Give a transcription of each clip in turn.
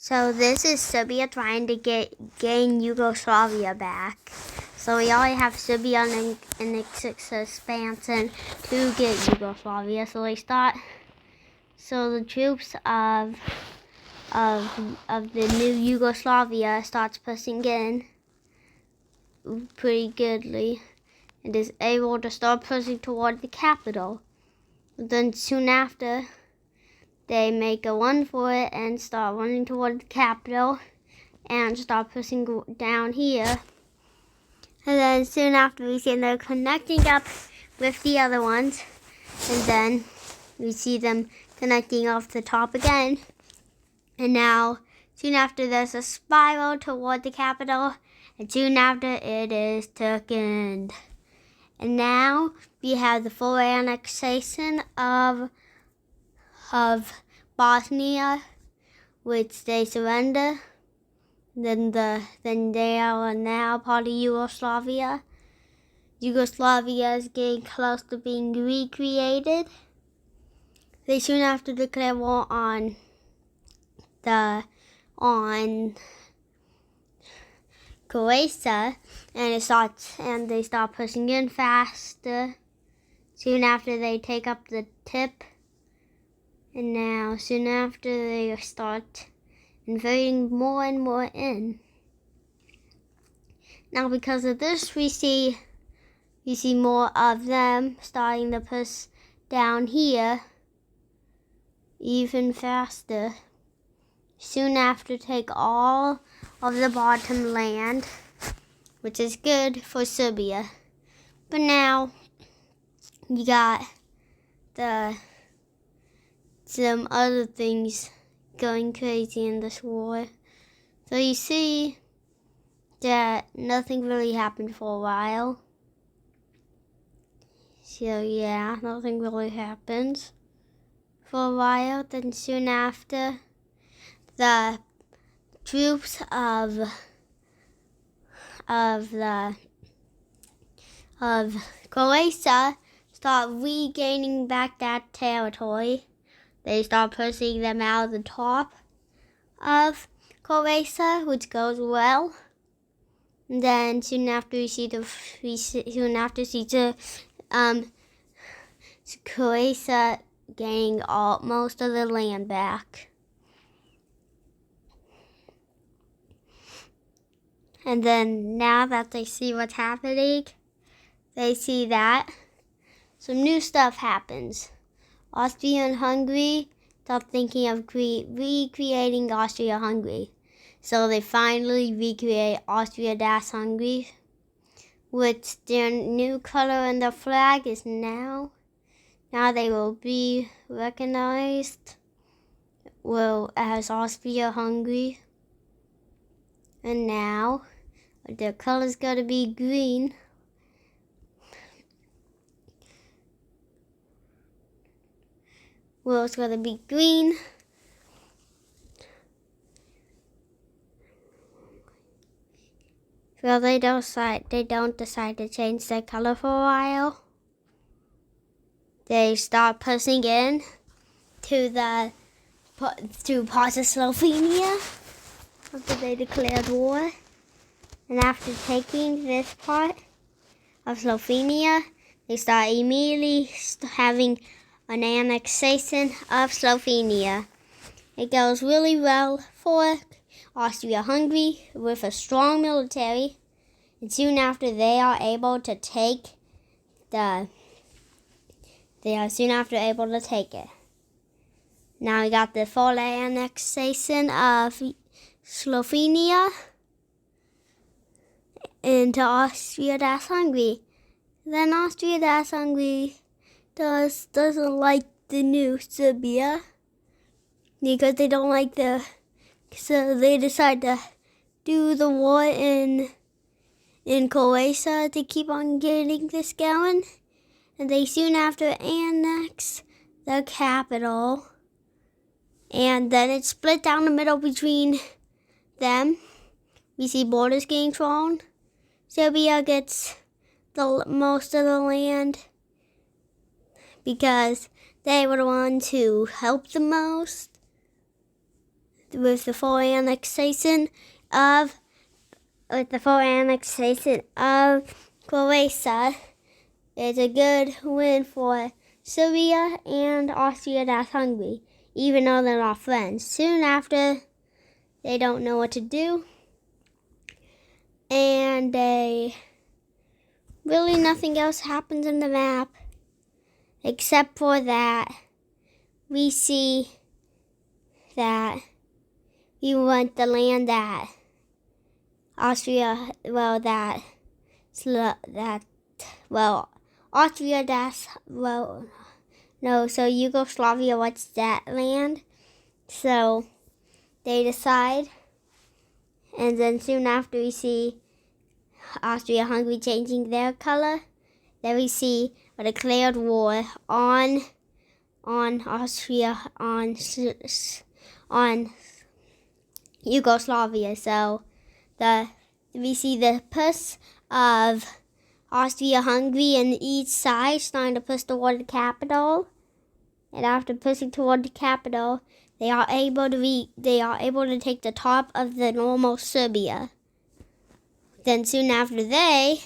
So this is Serbia trying to gain Yugoslavia back. So we already have Serbia in its expansion to get Yugoslavia. So they start. So the troops of the new Yugoslavia starts pushing in pretty goodly, and is able to start pushing toward the capital. But then soon after, they make a run for it and start running toward the capital and start pushing down here. And then soon after, we see they're connecting up with the other ones. And then we see them connecting off the top again. And now, soon after, there's a spiral toward the capital. And soon after, it is taken. And now, we have the full annexation of Bosnia, which they surrender. Then they are now part of Yugoslavia. Yugoslavia is getting close to being recreated. They soon after declare war on Croatia, and they start pushing in faster. Soon after, they take up the tip. And now, soon after, they start invading more and more in. Now, because of this, we see more of them starting to push down here even faster. Soon after, take all of the bottom land, which is good for Serbia. But now, you got some other things going crazy in this war. So you see that nothing really happened for a while. So yeah, nothing really happens for a while. Then soon after, the troops of Croatia start regaining back that territory. They start pushing them out of the top of Croatia, which goes well. And then soon after, we see Croatia gaining most of the land back. And then now that they see what's happening, they see that some new stuff happens. Austria and Hungary start thinking of recreating Austria-Hungary. So they finally recreate Austria-Hungary, which their new color in the flag is now. Now they will be recognized as Austria-Hungary. And now their color is going to be green. Well, it's going to be green. Well, they don't decide to change their color for a while. They start pushing in to parts of Slovenia after they declared war. And after taking this part of Slovenia, they start immediately having an annexation of Slovenia. It goes really well for Austria-Hungary with a strong military, and soon after they are able to take it. Now we got the full annexation of Slovenia into Austria-Hungary. Then Austria-Hungary doesn't like the new Serbia because they don't like so they decide to do the war in Croatia to keep on getting this going. And they soon after annex the capital. And then it's split down the middle between them. We see borders getting drawn. Serbia gets most of the land because they were the ones who helped the most with the full annexation of Croatia. It's a good win for Serbia and Austria-Hungary, even though they're not friends. Soon after, they don't know what to do, and really nothing else happens in the map, except for that we see that we want the land that Austria, so Yugoslavia wants that land. So they decide, and then soon after we see Austria-Hungary changing their color. Then we see a declared war on Yugoslavia. So we see the push of Austria-Hungary and each side starting to push toward the capital. And after pushing toward the capital, they are able to take the top of the normal Serbia. Then soon after, they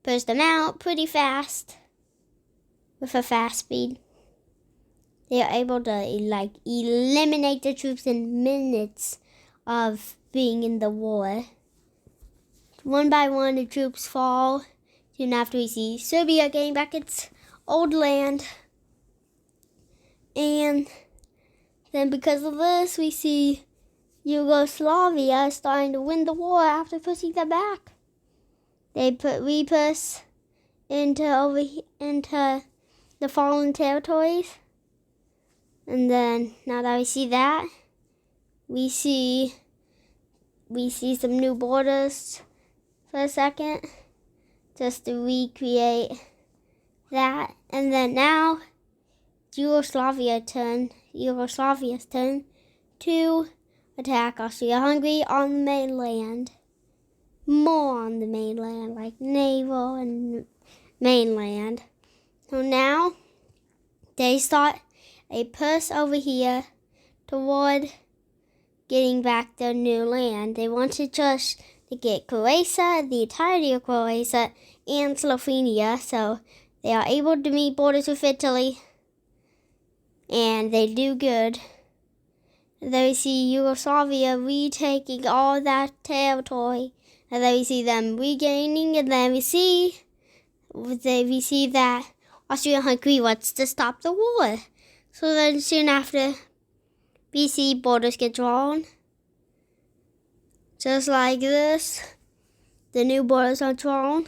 push them out pretty fast with a fast speed. They are able to eliminate the troops in minutes of being in the war. One by one, the troops fall. Soon after, we see Serbia getting back its old land. And then because of this, we see Yugoslavia starting to win the war after pushing them back. We push into the fallen territories. And then now that we see that, we see some new borders for a second, just to recreate that. And then now Yugoslavia's turn to attack Austria-Hungary on the mainland. More on the mainland, like naval and mainland. So now they start a push over here toward getting back their new land. They want to get Croatia, the entirety of Croatia, and Slovenia. So they are able to meet borders with Italy, and they do good. And then we see Yugoslavia retaking all that territory, and then we see them regaining, and then we see that Austria-Hungary wants to stop the war. So then soon after, we see borders get drawn. Just like this, the new borders are drawn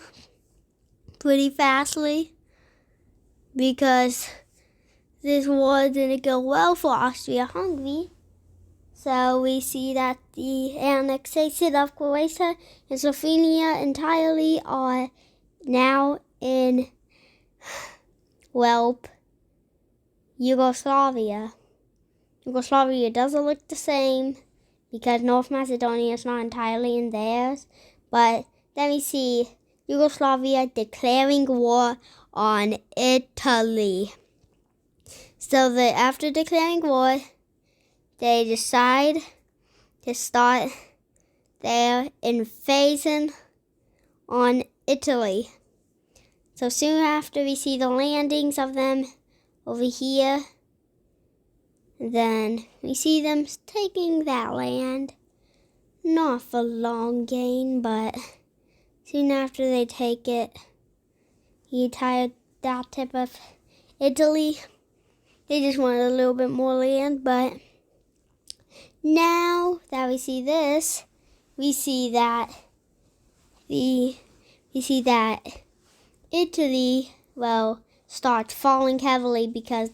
pretty fastly, because this war didn't go well for Austria-Hungary. So we see that the annexation of Croatia and Slovenia entirely are now in, Yugoslavia. Yugoslavia doesn't look the same because North Macedonia is not entirely in theirs. But then we see Yugoslavia declaring war on Italy. So after declaring war, they decide to start their invasion on Italy. So soon after, we see the landings of them over here. Then we see them taking that land. Not for long gain, but soon after they take it, the entire that tip of Italy, they just wanted a little bit more land. But now that we see this, we see that Italy starts falling heavily because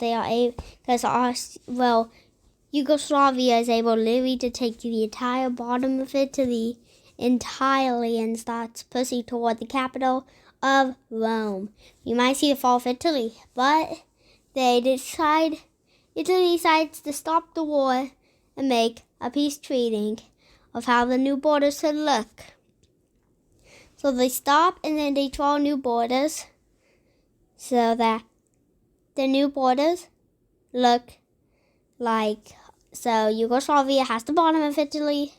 Yugoslavia is able literally to take the entire bottom of Italy entirely and starts pushing toward the capital of Rome. You might see the fall of Italy, but Italy decides to stop the war and make a peace treaty of how the new borders should look. So they stop and then they draw new borders so that the new borders look like So Yugoslavia has the bottom of Italy,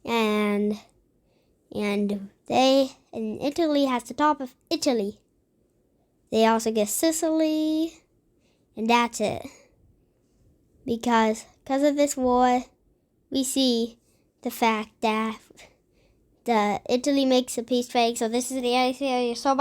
and Italy has the top of Italy. They also get Sicily, and that's it. Because of this war, we see the fact that Italy makes a peace trade. So this is the area. So bye.